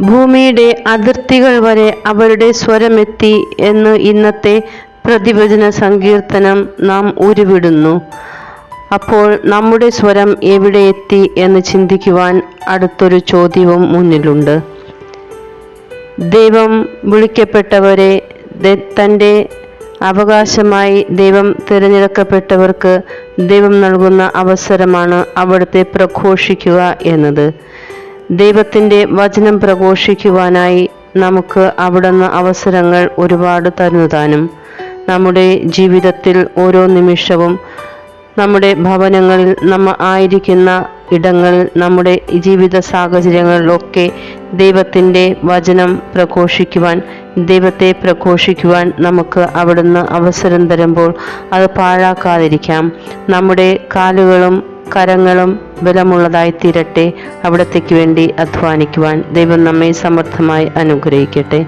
ഭൂമിയുടെ അതിർത്തികൾ വരെ അവരുടെ സ്വരമെത്തി എന്ന് ഇന്നത്തെ പ്രതിവചന സങ്കീർത്തനം നാം ഉരുവിടുന്നു. അപ്പോൾ നമ്മുടെ സ്വരം എവിടെ എത്തി എന്ന് ചിന്തിക്കുവാൻ അടുത്തൊരു ചോദ്യവും മുന്നിലുണ്ട്. ദൈവം വിളിക്കപ്പെട്ടവരെ തൻ്റെ അവകാശമായി ദൈവം തിരഞ്ഞെടുക്കപ്പെട്ടവർക്ക് ദൈവം നൽകുന്ന അവസരമാണ് അവിടുത്തെ പ്രഘോഷിക്കുക എന്നത്. ദൈവത്തിൻ്റെ വചനം പ്രഘോഷിക്കുവാനായി നമുക്ക് അവിടുന്ന് അവസരങ്ങൾ ഒരുപാട് തരുന്നതാനും നമ്മുടെ ജീവിതത്തിൽ ഓരോ നിമിഷവും നമ്മുടെ ഭവനങ്ങളിൽ നമ്മൾ ആയിരിക്കുന്ന ഇടങ്ങളിൽ നമ്മുടെ ജീവിത സാഹചര്യങ്ങളിലൊക്കെ ദൈവത്തിൻ്റെ വചനം പ്രഘോഷിക്കുവാൻ, ദൈവത്തെ പ്രഘോഷിക്കുവാൻ നമുക്ക് അവിടുന്ന് അവസരം തരുമ്പോൾ അത് പാഴാക്കാതിരിക്കാം. നമ്മുടെ കാലുകളും കരങ്ങളും ബലമുള്ളതായി തീരട്ടെ. അവിടത്തേക്ക് വേണ്ടി അധ്വാനിക്കുവാൻ ദൈവം നമ്മെ സമർത്ഥമായി അനുഗ്രഹിക്കട്ടെ.